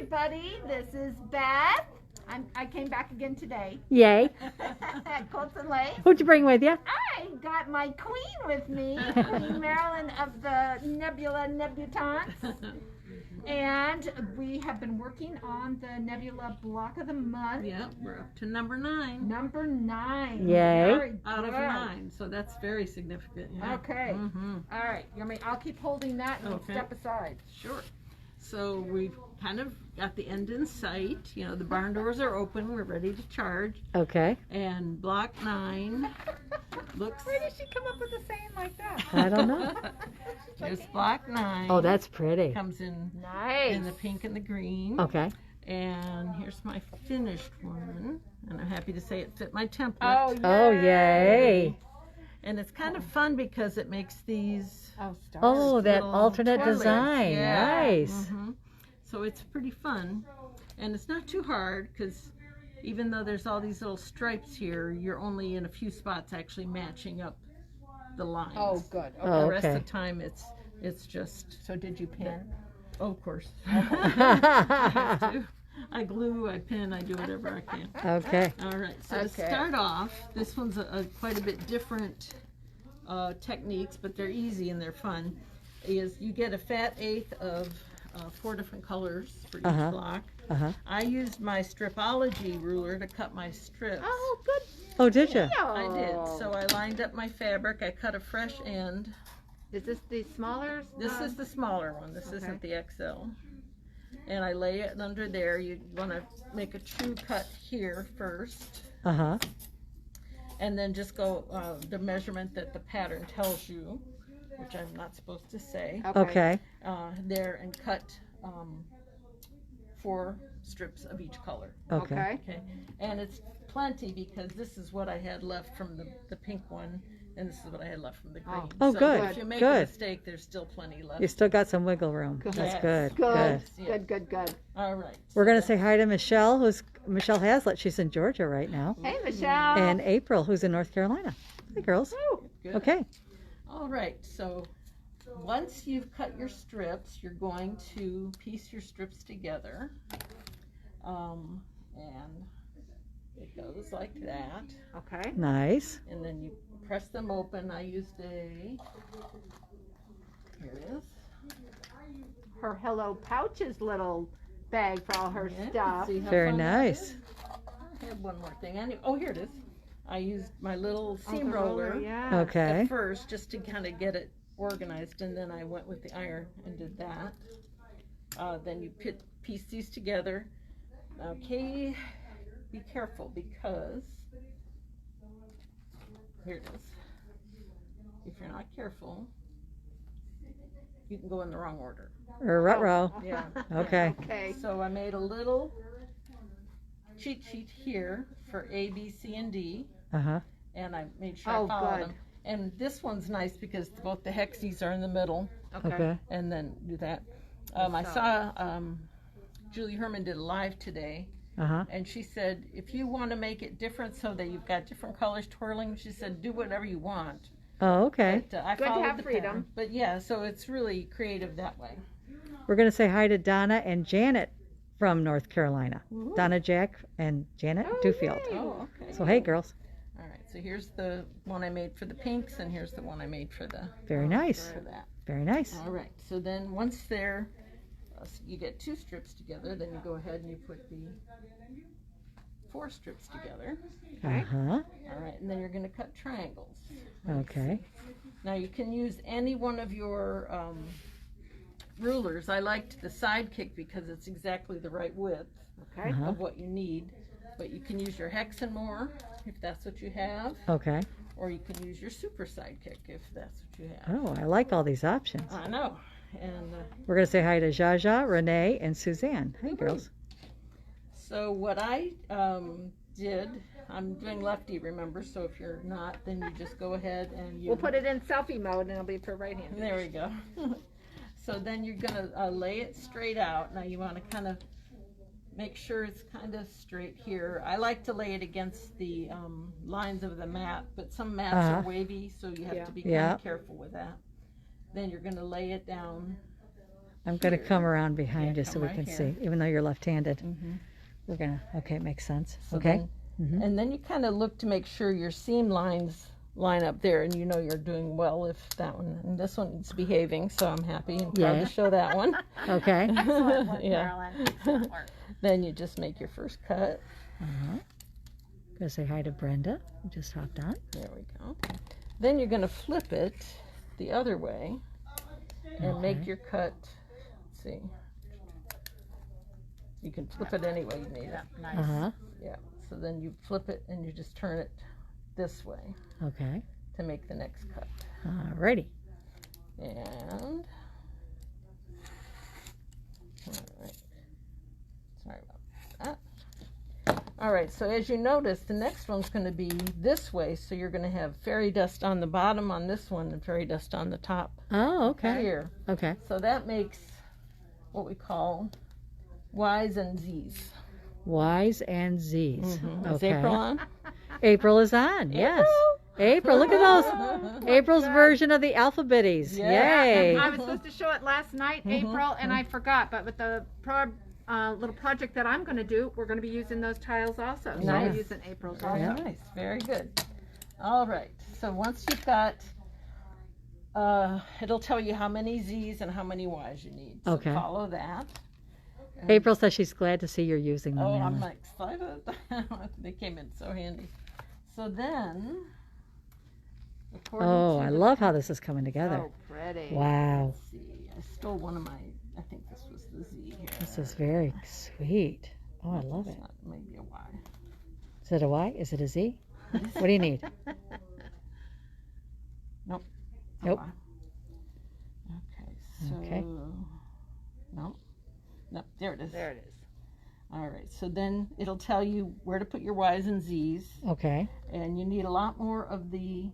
everybody. This is Beth. I came back again today. Yay. At Colton Lake. Who'd you bring with you? I got my queen with me, Queen Marilyn of the Nebula Nebutantes. And we have been working on the Nebula block of the month. Yep, we're up to number 9. Number 9. Yay. Very Out of good. 9, so that's very significant. Yeah. Okay. Mm-hmm. All right. I'll keep holding that and Okay. step aside. Sure. So we've kind of got the end in sight. You know, the barn doors are open. We're ready to charge. Okay. And block 9 looks... Where did she come up with a saying like that? I don't know. There's block 9. Oh, that's pretty. Comes in Nice. in the pink and the green. Okay. And here's my finished one. And I'm happy to say it fit my template. Oh, yay. Oh, yay. And it's kind of fun because it makes these Oh, stars. Oh, that little alternate toilets. design. Yeah. Nice. Mhm. So it's pretty fun. And it's not too hard because even though there's all these little stripes here, you're only in a few spots actually matching up the lines. Oh, good. Okay. Oh, The rest okay. of the time it's just... So did you pin? Oh, of course. I have to. I glue, I pin, I do whatever I can. Okay. All right, so Okay. to start off, this one's quite a bit different techniques, but they're easy and they're fun, is you get a fat eighth of 4 different colors for each block. Uh-huh. I used my Stripology ruler to cut my strips. Oh, good. Oh, did you? I did. So I lined up my fabric, I cut a fresh end. Is this the smaller? This is the smaller one, this isn't the XL. And I lay it under there. You want to make a true cut here first. Uh-huh. And then just go the measurement that the pattern tells you, which I'm not supposed to say, Okay. there, and cut 4 strips of each color. Okay. Okay. Okay, and it's plenty because this is what I had left from the pink one, and this is what I had left from the green. Oh, so good, if you make a good. mistake, there's still plenty left. You still got some wiggle room. Good. That's Yes. good. Good. Yes. Good. All right. We're going to say hi to Michelle, who's Michelle Hazlitt. She's in Georgia right now. Hey, Michelle. And April, who's in North Carolina. Hi, girls. Good. Okay. All right, so once you've cut your strips, you're going to piece your strips together. And it goes like that. Okay. Nice. And then you press them open. I used a, here it is. Her Hello Pouches little bag for all her Yeah, stuff. see how Very fun that nice. is? I have one more thing. Oh, here it is. I used my little Oh, seam the roller yeah. Okay. at first just to kind of get it organized, and then I went with the iron and did that. Then you piece these together. Okay, be careful because here it is. If you're not careful, you can go in the wrong order. Ruh-roh. Yeah. Okay. Okay. So I made a little cheat sheet here for A, B, C, and D, Uh-huh. and I made sure Oh, I followed good. them. And this one's nice because both the hexes are in the middle, Okay. and then do that. I saw Julie Herman did a live today, Uh-huh. and she said if you want to make it different so that you've got different colors twirling, she said do whatever you want. Oh, okay. But, I Good to followed have the freedom. pattern. But yeah, so it's really creative that way. We're going to say hi to Donna and Janet from North Carolina. Woo-hoo. Donna Jack and Janet Oh, Duffield. yay. Oh, okay. So, hey, girls. All right, so here's the one I made for the pinks, and here's the one I made for the Very nice. for that. Very nice. All right, so then once they're, you get 2 strips together, then you go ahead and you put the 4 strips together. Uh-huh. All right, and then you're going to cut triangles. Okay. Now you can use any one of your rulers. I liked the Sidekick because it's exactly the right width Okay. Uh-huh. of what you need. But you can use your Hexamore if that's what you have, Okay. or you can use your Super Sidekick if that's what you have. Oh, I like all these options. I know. And We're going to say hi to Jaja, Renee, and Suzanne. Hey, girls. so what I did, I'm doing lefty, remember, so if you're not, then you just go ahead and you... We'll put it in selfie mode and it'll be for right hand. There we go. So then you're going to lay it straight out. Now you want to kind of make sure it's kind of straight here. I like to lay it against the lines of the mat, but some mats are wavy, so you have to be kind Yeah. of careful with that. Then you're going to lay it down I'm going to here. come around behind Yeah, you so come we right can here. see, even though you're left-handed. Mm-hmm. We're going to, okay, makes sense. So Okay. then- And then you kind of look to make sure your seam lines line up there, and you know you're doing well if that one, and this one's behaving, so I'm happy and proud Yay. to show that one. Okay. Excellent work, Yeah. Marilyn. Excellent work. Then you just make your first cut. Gonna say hi to Brenda, who just hopped on. There we go. Then you're going to flip it the other way and make your cut. Let's see. You can flip it any way you need it. Nice. Uh-huh. Yeah. So then you flip it and you just turn it this way Okay. to make the next cut. Alrighty. And all right. Sorry about that. All right, so as you notice, the next one's going to be this way, so you're going to have fairy dust on the bottom on this one and fairy dust on the top Oh, okay. here. Okay. So that makes what we call Y's and Z's. Y's and Z's. Is Okay. April on? April is on. Yes. April, look at those. April's version of the alphabetties. Yeah. Yay. I was supposed to show it last night, April, and I forgot. But with the little project that I'm going to do, we're going to be using those tiles also. So Nice. we're using April's Very also. nice. Very good. All right. So once you've got, it'll tell you how many Z's and how many Y's you need. So Okay. follow that. April says she's glad to see you're using them. Oh, Marilyn. I'm excited. They came in so handy. So then, according Oh, to I the- love how this is coming together. Oh, pretty. Wow. Let's see. I stole one of my. I think this was the Z here. This is very sweet. Oh, I love It's it. not- maybe a Y. Is it a Y? Is it a Z? What do you need? A Nope. Y. Okay. So. Okay. No. No. There it is. There it is. All right. So then it'll tell you where to put your Y's and Z's, Okay. and you need a lot more of the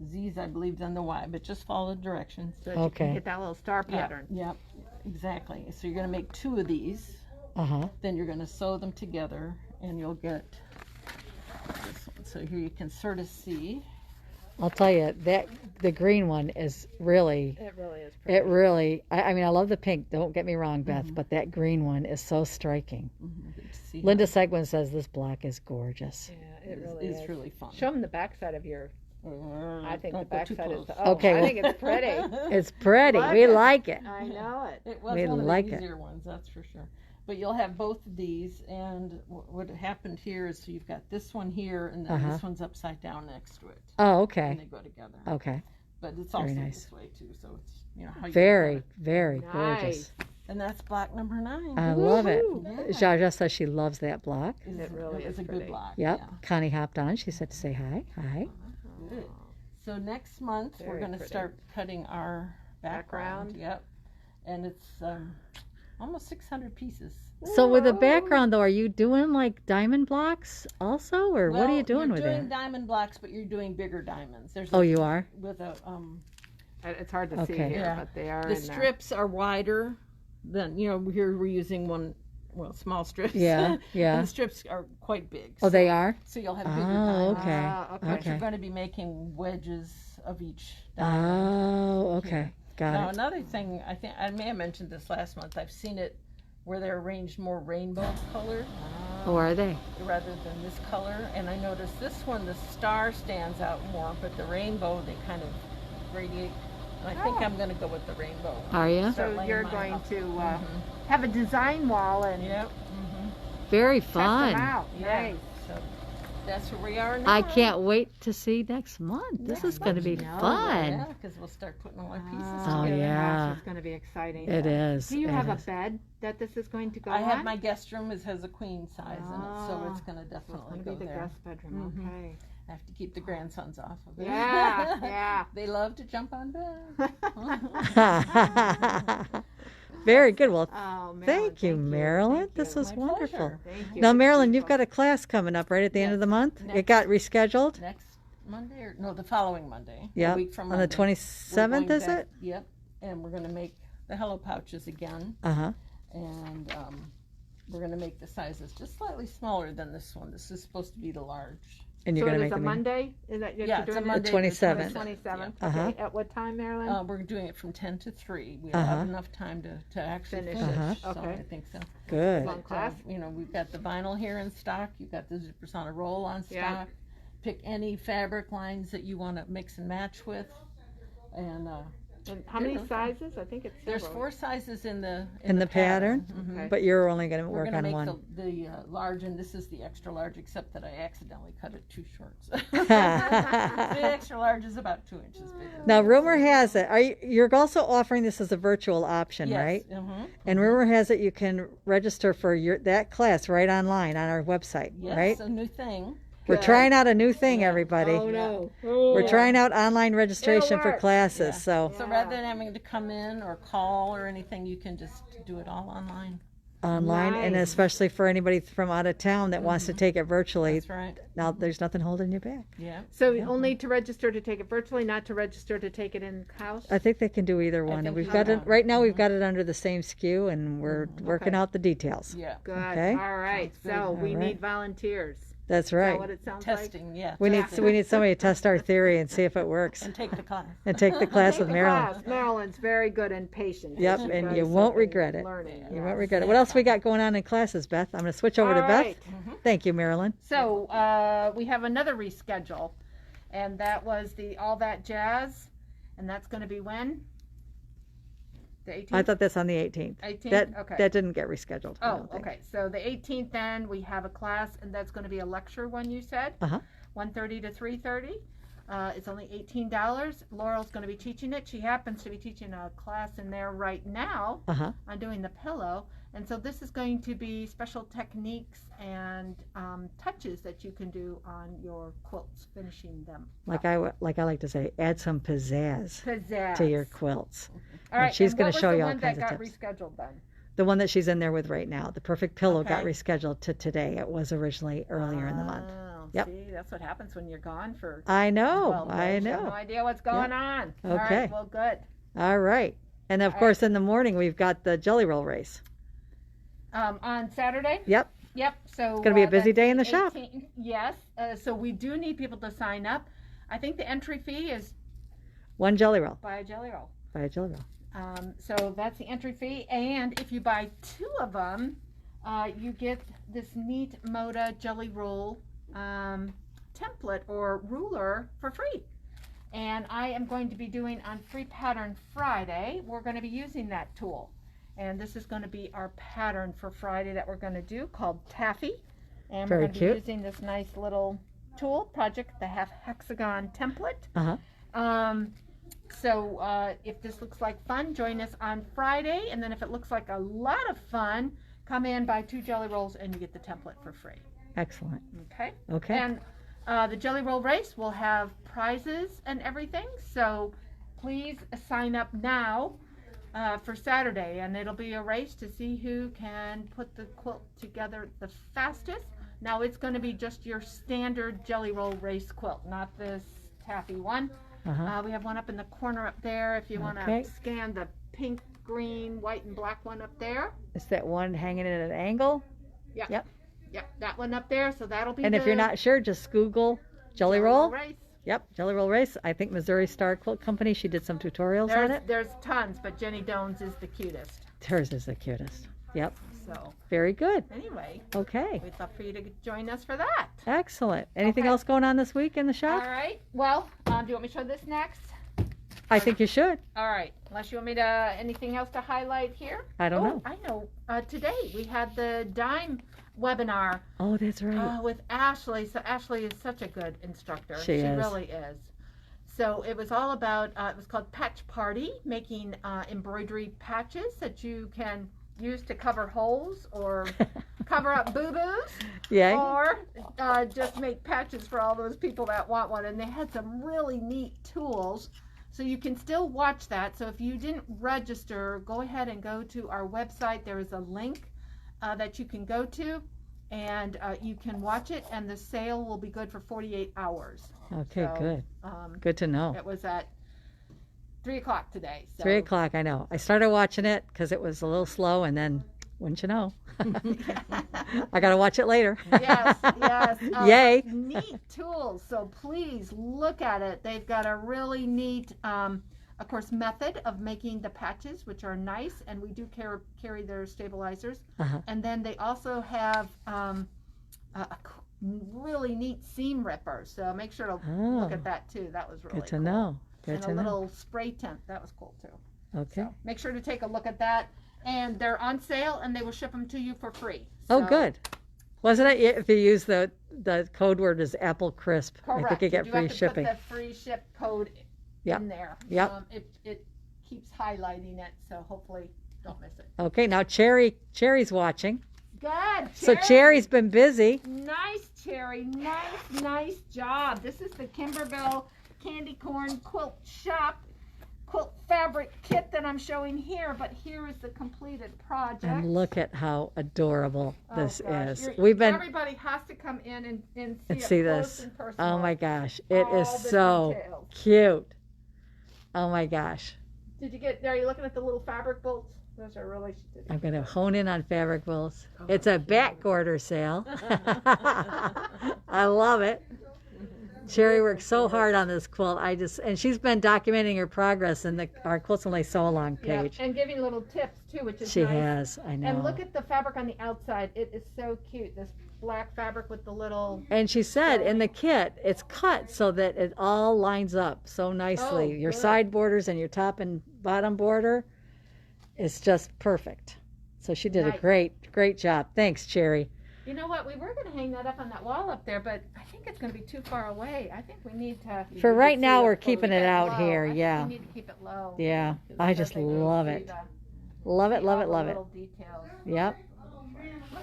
Z's, I believe, than the Y. But just follow the directions. So that you Okay. can get that little star pattern. Yep, exactly. So you're going to make 2 of these, Uh-huh. then you're going to sew them together, and you'll get this one. So here you can sort of see. I'll tell you, that the green one is really, It really is I mean, I love the pink, don't get me wrong, Beth, but that green one is so striking. Good to see Linda Seguin says this block is gorgeous. Yeah, it how really it's is. really fun. Show them the backside of your. I think Don't the go too backside is. close. Okay, I well- think it's pretty. It's pretty. Like We it. like it. I know it. It was We one of like the it. easier ones, that's for sure. But you'll have both of these, and what happened here is so you've got this one here, and then Uh-huh. this one's upside down next to it. Oh, And okay. they go together. Okay. But it's Very also nice. this way too, so it's how you Very, got it. very Nice. gorgeous. And that's block number 9. I love it. Yeah. Jaja says she loves that block. It really is is a pretty. good block. Yep. Yeah. Connie hopped on. She said to say hi. Hi. Good. So next month we're Very going to pretty. start cutting our background. Background. Yep. And it's almost 600 pieces. So with the background though, are you doing like diamond blocks also, or what are you doing you're with doing that? diamond blocks, but you're doing bigger diamonds. There's Oh, you are? with a It's hard to see Okay. here, Yeah. but they are the in there. strips are wider than here we're using small strips. Yeah, yeah. And the strips are quite big. Oh, they are? So you'll have bigger Oh, diamonds. okay. Okay. But Okay. you're going to be making wedges of each diamond. Oh, okay. Now Got it. another thing, I think I may have mentioned this last month. I've seen it where they're arranged more rainbow colored Oh, are they? rather than this color. And I noticed this one, the star stands out more, but the rainbow, they kind of radiate. And I think I'm going to go with the rainbow. Are you? Start So laying you're mine going up. to have a design wall and Yep. Very test fun. them out. Yeah. Nice. So that's where we are now. I can't wait to see next month. This Yeah, is going to be no. fun. Yeah, because we'll start putting all our pieces Oh, together. yeah. Gosh, it's going to be exciting. It is. Do you it have is. a bed that this is going to go I on? have my guest room. It has a queen size in it, so it's going to So it's definitely going to go be the there. guest bedroom. Mhm. Okay. I have to keep the grandsons off of it. Yeah, yeah. They love to jump on bed. Very good. Well, Oh, Marilyn, thank you, Marilyn. Thank This you. was My wonderful. pleasure. Thank you. Now, It's Marilyn, you've beautiful. got a class coming up right at the end Yes, of the month. It next- got rescheduled. Next Monday, or no, the following Monday. Yeah, A week from on the Monday. 27th, We're is going it? back- Yep. And we're going to make the Hello Pouches again. Uh huh. And we're going to make the sizes just slightly smaller than this one. This is supposed to be the large And you're So going it to is make a the meeting? Monday? Is that you're Yeah, it's a doing it? Monday. The 27th. 27th. Yeah. Uh-huh. Okay. At what time, Marilyn? We're doing it from 10 to 3. We Uh-huh. have enough time to actually Finish finish. it. Uh-huh. So Okay. I think so. Good. Long class? You know, we've got the vinyl here in stock. You've got the zippers on a roll on stock. Yeah. Pick any fabric lines that you want to mix and match with. And And how many Good. sizes? I think it's there's several. 4 sizes in the pattern? Mhm. Okay. But you're only going to We're work going to on make one. the large, and this is the extra large, except that I accidentally cut it too short. So. The extra large is about 2 inches bigger. Now, rumor has it, you're also offering this as a virtual option, Yes. right? Mhm. And rumor has it you can register for that class right online on our website, Yes, right? a new thing. We're Good. trying out a new thing, Yeah. everybody. Oh, no. We're trying out online registration for work. classes, Yeah. so So rather than having to come in or call or anything, you can just do it all online. online, and Nice. especially for anybody from out of town that wants to take it virtually. That's right. Now, there's nothing holding you back. Yeah. So only to register to take it virtually, not to register to take it in house? I think they can do either one, and think we've you got it can. right now. We've got it under the same SKU, and we're working Okay. out the details. Yeah. Good. Okay. All right. Sounds good. So we All right. need volunteers. That's Is right. that what it sounds like? Testing, yeah. We need testing. somebody to test our theory and see if it works, And take the class. and take the class with Take the Marilyn. class. Marilyn's very good and patient. Yep, She and does you won't something regret it. learning, You yes. won't regret it. What else we got going on in classes, Beth? I'm going to switch over to All Beth. right. Thank you, Marilyn. So we have another reschedule, and that was the All That Jazz, and that's going to be when? The 18th? I thought that's on the 18th. 18th? That Okay. that didn't get rescheduled. I Oh, don't think. okay. So the 18th, then we have a class, and that's going to be a lecture one. You said Uh-huh. 1:30 to 3:30. It's only $18. Laurel's going to be teaching it. She happens to be teaching a class in there right now Uh-huh. on doing the pillow, and so this is going to be special techniques and touches that you can do on your quilts, finishing them. Like I like to say, add some pizzazz Pizzazz. to your quilts. All right, and she's and gonna what was show the you all one kinds that of got tips. rescheduled then? The one that she's in there with right now, the perfect pillow, got Okay. rescheduled to today. It was originally earlier in the month. Oh, Yep. See, that's what happens when you're gone for I know. 12 I days. You have no know. idea what's going on. All Okay. right, well, good. All right. And of All course, in the morning, we've got the jelly roll race. On Saturday? Yep. Yep. So It's gonna be a busy that's day in the shop. 18th. Yes. So we do need people to sign up. I think the entry fee is One jelly roll. buy a jelly roll. Buy a jelly roll. So that's the entry fee. And if you buy 2 of them, you get this neat Moda jelly roll template or ruler for free. And I am going to be doing on Free Pattern Friday, we're going to be using that tool. And this is going to be our pattern for Friday that we're going to do called Taffy. And Very we're going to be cute. using this nice little tool, Project the Half Hexagon template. Uh-huh. So if this looks like fun, join us on Friday. And then if it looks like a lot of fun, come in, buy 2 jelly rolls, and you get the template for free. Excellent. Okay? Okay. And the jelly roll race will have prizes and everything. So please sign up now for Saturday. And it'll be a race to see who can put the quilt together the fastest. Now it's going to be just your standard jelly roll race quilt, not this taffy one. Uh-huh. We have one up in the corner up there if you want Okay. to scan the pink, green, white, and black one up there. Is that one hanging at an angle? Yep, that one up there. So that'll be And if you're not sure, just Google jelly roll. race. Yep, jelly roll race. I think Missouri Star Quilt Company, she did some tutorials on it. There's tons, but Jenny Dones is the cutest. Hers is the cutest. Yep, So very good. anyway, Okay, we'd love for you to join us for that. excellent. Anything Okay. else going on this week in the All shop? right. Well, do you want me to show this next? I think you should. All right. Unless you want me to anything else to highlight here? I don't know. I know. Today we had the dime webinar Oh, that's right. with Ashley. So Ashley is such a good instructor. She is. Really is. So it was all about, it was called Patch Party, making embroidery patches that you can use to cover holes or cover up boo-boos, Yeah. or just make patches for all those people that want one. And they had some really neat tools. So you can still watch that. So if you didn't register, go ahead and go to our website. There is a link that you can go to, and you can watch it, and the sale will be good for 48 hours. Okay, So, good. Good to know. It was at 3 o'clock today. So 3 o'clock, I know. I started watching it because it was a little slow, and then Wouldn't you know? I got to watch it later. Yes, yes. Yay. Neat tools. So please look at it. They've got a really neat, of course, method of making the patches, which are nice, and we do carry their stabilizers. And then they also have a really neat seam ripper. So make sure to look at that too. That was really Good to cool. know. Good And to a know. little spray tent. That was cool too. Okay. So make sure to take a look at that. And they're on sale, and they will ship them to you for free. Oh, So- good. Wasn't it if you use the code word is apple crisp? Correct. I think you get do free have to shipping. Put the free ship code Yep. in there. Yep. It keeps highlighting it, so hopefully don't miss it. Okay, now Cherry's watching. Good. So Cherry's been busy. Nice, Cherry. Nice job. This is the Kimberville Candy Corn Quilt Shop quilt fabric kit that I'm showing here, but here is the completed project. And look at how adorable this is. Everybody has to come in and see it this. close and personal. Oh my gosh, it is All the so details. cute. Oh my gosh. Are you looking at the little fabric bolts? Those are really. I'm going to hone in on fabric bolts. It's a back order sale. I love it. Cherry worked so hard on this quilt. And she's been documenting her progress in our Quilts and Lace Sew Along page. Yeah, and giving little tips too, which is She nice. has, I know. And look at the fabric on the outside. It is so cute. This black fabric with the little. And she said in the kit, it's cut so that it all lines up so nicely. Oh, your good. side borders and your top and bottom border is just perfect. So she did a Nice. great job. Thanks, Cherry. You know what? We were going to hang that up on that wall up there, but I think it's going to be too far away. I think we need to. For right now, we're keep keeping it out low. here. I think Yeah. we need to keep it low. Yeah. I just love it. Love it, love it, love it. Little details. Yep.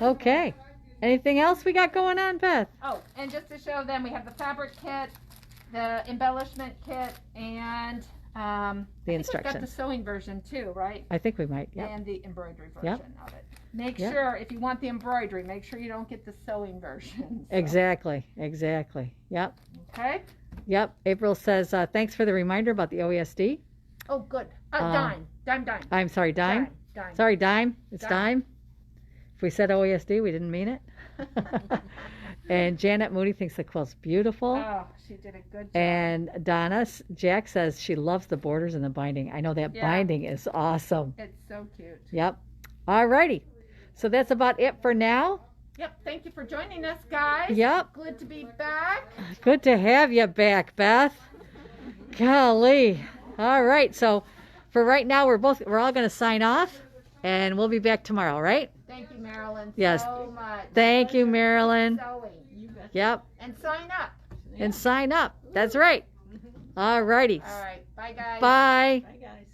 Okay. Anything else we got going on, Beth? Oh, and just to show them, we have the fabric kit, the embellishment kit, and The I think we've got the instructions. sewing version too, right? I think we might. Yep. And the embroidery version Yep. of it. Make Yep. sure, if you want the embroidery, make sure you don't get the sewing version. So, Exactly. Yep. Okay? Yep. April says, thanks for the reminder about the OESD. Oh, good. Dime. I'm sorry, dime. Dime. Sorry, dime. It's Dime. dime. If we said OESD, we didn't mean it. And Janet Moody thinks the quilt's beautiful. Oh, she did a good job. And Donna Jack says she loves the borders and the binding. I know that Yeah. binding is awesome. It's so cute. Yep. All righty. So that's about it for now. Yep. Thank you for joining us, guys. Yep. Good to be back. Good to have you back, Beth. Golly. All right. So for right now, we're all going to sign off, and we'll be back tomorrow, right? Thank you, Marilyn, Yes. so much. Thank you, Marilyn. Sewing. Yep. And sign up. And sign up. That's right. All righty. All right. Bye, guys. Bye. Bye, guys.